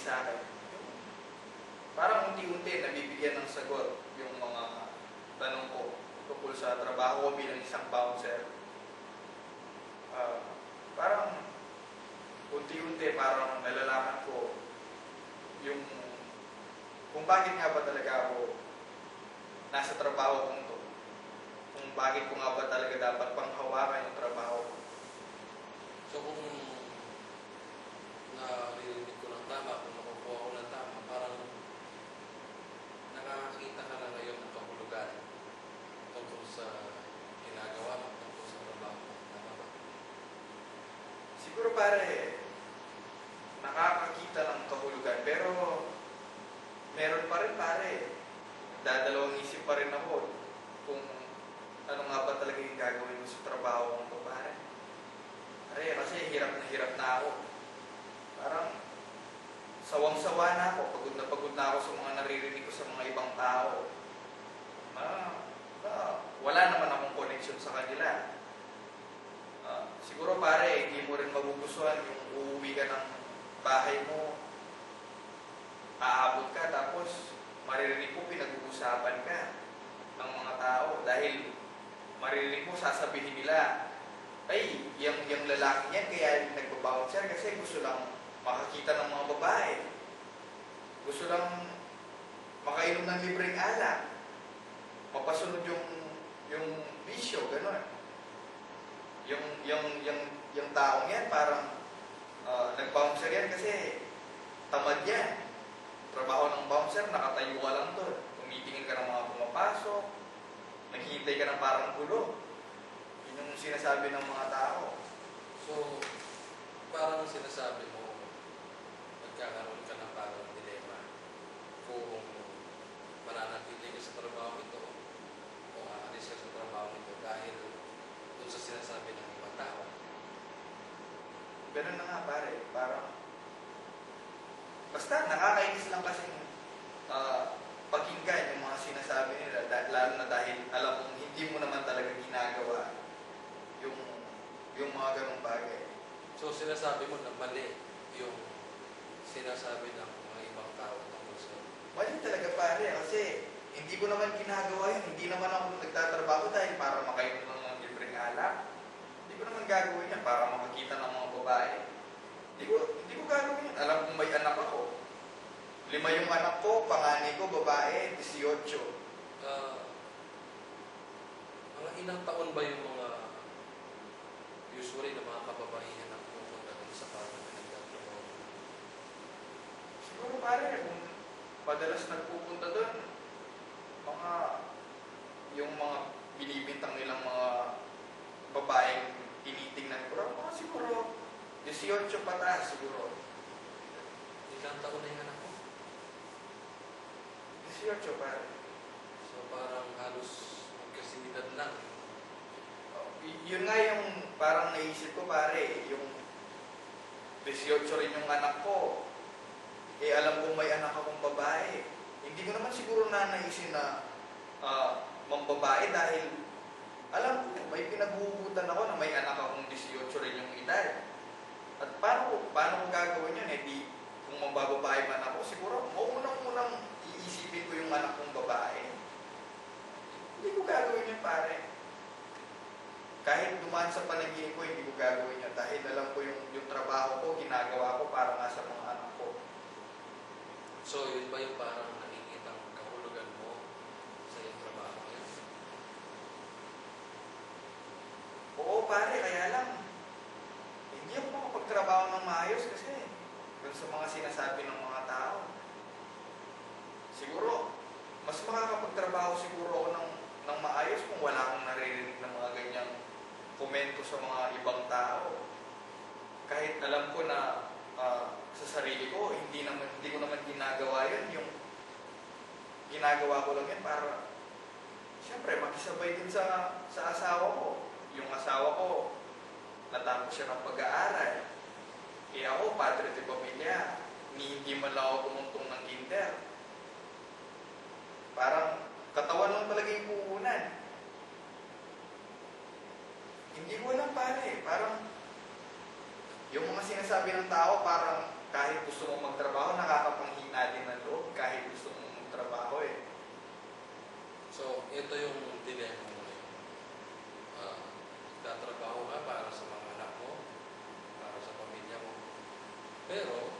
sa akin. Parang unti-unti nabibigyan ng sagot yung mga tanong ko tungkol sa trabaho ko bilang isang bouncer. Parang unti-unti parang nalalaman ko yung kung bakit nga ba talaga ako nasa trabaho kong to. Kung bakit ko nga ba talaga dapat panghawakan yung trabaho ko. So kung naririnig ko ng tama, kung nakukuha ko ng tama, parang nakakakita ka na ngayon ng kahulugan tungkol sa ginagawa mo, tungkol sa trabaho mo. Tama ba? Siguro pare, nakakakita ng kahulugan, pero meron pa rin pare. Dadalawang isip pa rin ako kung ano nga ba talaga yung gagawin mo sa trabaho mo pare. Pare, kasi hirap na ako. Parang sawang-sawa na ako, pagod na ako sa mga naririnig ko sa mga ibang tao. Wala naman akong connection sa kanila. Siguro pare, hindi mo rin magugustuhan yung uuwi ka ng bahay mo, aabot ka, tapos maririnig mo pinag-uusapan ka ng mga tao dahil maririnig mo sasabihin nila, ay, yung lalaki niyan kaya nagbabouncer kasi gusto lang makakita ng mga babae. Gusto lang makainom ng libreng alak. Mapasunod yung bisyo, gano'n. Yung taong yan parang nag-bouncer yan kasi tamad yan. Trabaho ng bouncer, nakatayo ka lang doon. Tumitingin ka ng mga pumapasok, naghihintay ka ng parang gulo. Yun yung sinasabi ng mga tao. So, parang sinasabi mo, nagkakaroon ka ng parang dilema kung mananatili ka sa trabaho ito o aalis ka sa trabaho ito dahil doon sa sinasabi ng ibang tao. Ganun na nga pare, parang basta nakakainis lang kasi pakinggan yung mga sinasabi nila, lalo na dahil alam mong hindi mo naman talaga ginagawa yung mga ganung bagay. So, sinasabi mo na mali yung sinasabi ng mga ibang tao tungkol sa Mali talaga pare, kasi hindi ko naman ginagawa yun. Hindi naman ako nagtatrabaho dahil para makainom ng mga libreng alak. Hindi ko naman gagawin yan para makakita ng mga babae. Hindi ko gagawin yan. Alam kong may anak ako. 5 yung anak ko, panganay ko, babae, 18. Mga ilang taon ba yung mga usually na mga kababaihan na pupunta dun sa parang nagtatrabaho? Siguro pare, kung madalas nagpupunta doon, yung mga binibintang nilang mga babaeng tinitingnan ko, mga siguro 18 pataas siguro. Ilang taon na yung anak ko? 18 pare. So parang halos magkasimilad lang. Yun nga yung parang naisip ko pare, yung 18 rin yung anak ko. Alam kong may anak akong babae. Hindi ko naman siguro nanaisin na mambabae dahil alam ko, may pinaghuhugutan ako na may anak akong 18 rin yung edad. At paano ko gagawin yun? Di, kung mambababae man ako, siguro unang iisipin ko yung anak kong babae. Hindi ko gagawin yun pare. Kahit dumaan sa panaginip ko, hindi ko gagawin yun dahil alam ko yung trabaho ko, ginagawa ko para nga sa mga anak ko. So, yun ba yung parang nakikitang kahulugan mo sa iyong trabaho ngayon? Oo pare, kaya lang hindi ako makapagtrabaho ng maayos kasi dun sa mga sinasabi ng mga tao. Siguro, mas makakapagtrabaho siguro ako ng maayos kung wala akong naririnig ng mga ganyang komento sa mga ibang tao. Kahit alam ko na sa sarili ko, hindi ko naman ginagawa yun. Yung ginagawa ko lang yan para siyempre makisabay din sa asawa ko. Yung asawa ko, natapos siya ng pag-aaral. Kaya ako, padre de pamilya, hindi man lang ako pumuntong ng kinder. Parang katawan lang talaga yung puhunan. Hindi ko alam pare, parang yung mga sinasabi ng tao parang kahit gusto mong magtrabaho, nakakapanghina din ng loob kahit gusto mong magtrabaho eh. So, ito yung dilemma mo ngayon. Tatrabaho ka para sa mga anak mo, para sa pamilya mo. Pero,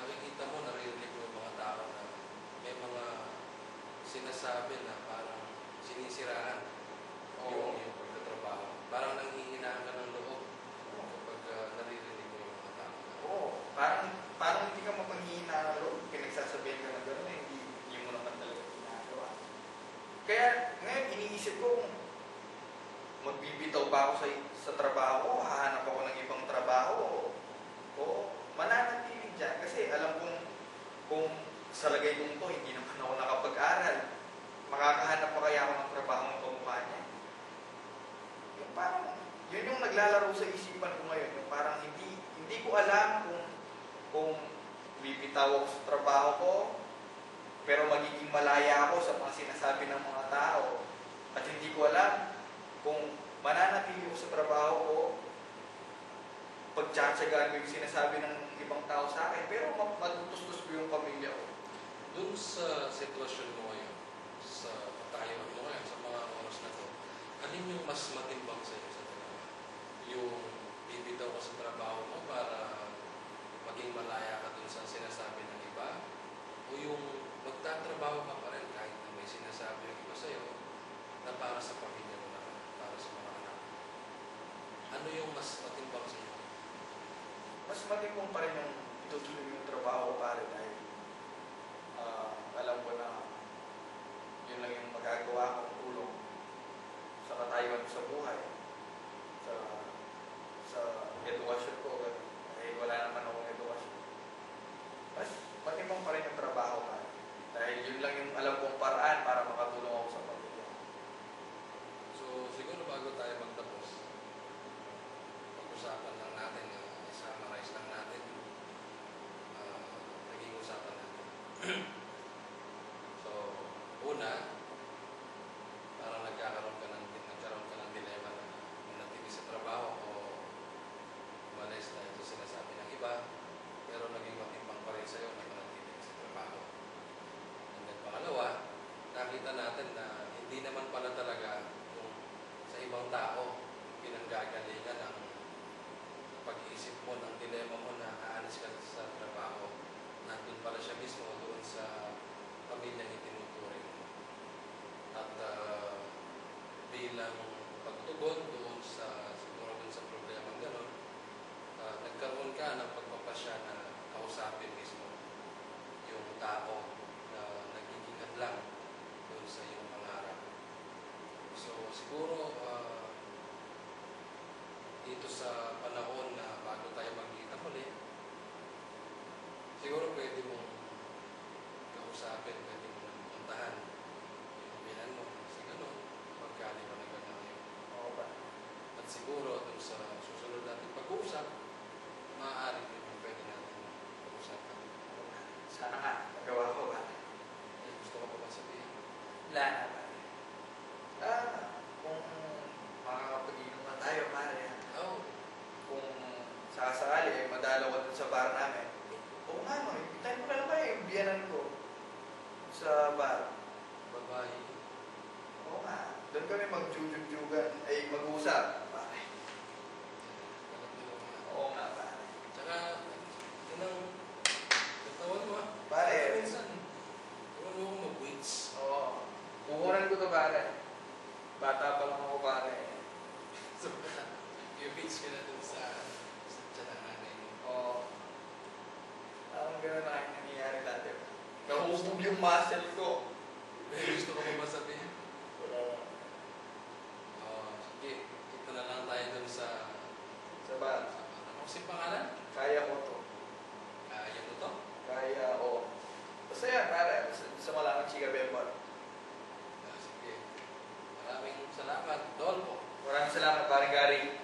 nakikita mo, naririnig mo yung mga tao na may mga sinasabi na parang sinisiraan yung pagtatrabaho. Parang nanghihinaan ka ng loob kapag naririnig mo yung mga tao. Oo, parang hindi ka mapanghihina ng loob, pinagsasabihan ka ng gano'n, hindi mo naman talaga ginagawa. Kaya ngayon, iniisip ko kung magbibitaw ba ako sa trabaho, hahanap ako ng ibang trabaho, o mananatili dyan. Kasi alam kung sa lagay kong to, hindi naman ako nakapag-aral, makakahanap pa kaya ako ng trabaho ng kamukha niya. Yung parang, yun yung naglalaro sa isipan ko ngayon. Yung parang hindi ko alam kung bibitaw ako sa trabaho ko, pero magiging malaya ako sa mga sinasabi ng mga tao. At hindi ko alam kung mananatili ako sa trabaho ko, pagtsatsagaan ko yung sinasabi ng ibang tao sa akin, pero matutustos ko yung pamilya ko. Doon sa sitwasyon mo ngayon, sa patayuan mo ngayon, sa mga oras na to, alin yung mas matimbang sa iyo sa dalawa? Yung bibitaw ka sa trabaho mo para maging malaya ka dun sa sinasabi ng iba? O yung magtatrabaho ka pa rin kahit na may sinasabi ng iba sa iyo na para sa pamilya mo na, para sa mga anak mo? Ano yung mas matimbang sa iyo? Mas matimbang pa rin yung itutuloy yung trabaho ko pare dahil alam ko na yun lang yung magagawa kong tulong sa katayuan ko sa buhay, sa edukasyon ko, dahil wala naman akong edukasyon. Mas matimbang pa rin yung trabaho pare dahil yun lang yung alam kong paraan para makatulong ako sa pamilya. So, siguro bago tayo magtapos, pag-usapan lang natin, i-summarize lang natin, naging usapan natin. So, una, parang nagkaroon ka ng dilemma na manatili sa trabaho o umalis dahil sa sinasabi ng iba, pero naging matimbang pa rin sa'yo na manatili sa trabaho. And then pangalawa, nakita natin na hindi naman pala talaga kung sa ibang tao pinanggagalingan ng pag-iisip mo, ng dilema mo na aalis ka sa trabaho. Nandun pala siya mismo doon sa pamilyang itinuturing mo. At bilang pagtugon doon siguro doon sa problema gano'n, nagkaroon ka ng pagpapasya na kausapin mismo yung tao na nagiging hadlang doon sa iyong pangarap. So siguro dito sa panahon na bago tayo magkita muli, siguro pwede mong kausapin, pwede mong puntahan yung bilan mo sa gano'n, pagkaliwanag na ngayon. Oo ba? At siguro dun sa susunod natin pag-uusap, maaari din yung pwede natin pag-usapan. Sana nga, magawa ko ba? Gusto ko pa ba sabihin? Wala na ba? Kung makakapag-inom na tayo pare, Oo. kung sakasakali, madalaw ka dun sa bar namin, oo nga no, imbitahin mo na naman yung biyanan ko sa bar. Babae. Oo nga, doon kami mag-jujugan, ay mag-usap. Pare. Alam mo yung mga. Oo nga pare. Tsaka, yun ang katawan mo ah. Pare. Minsan, huwag mo akong mag-weights. Oo. Kukunan ko to pare. Bata pa lang ako pare. So, yung weights ka na dun sa tiyan ng nanay mo. Oo. Parang gano'n na ang nangyayari dati. Nahubog yung muscle ko. May gusto ko pa ba sabihin? Wala. Sige, kita na lang tayo dun sa Bar. ano kasi pangalan? Kaya ko to. Kaya mo to? Kaya, oo. Basta yan, pare. Gusto mo lang ang chika bembol. Sige. Maraming salamat, Dolpo. Maraming salamat, pare Gary.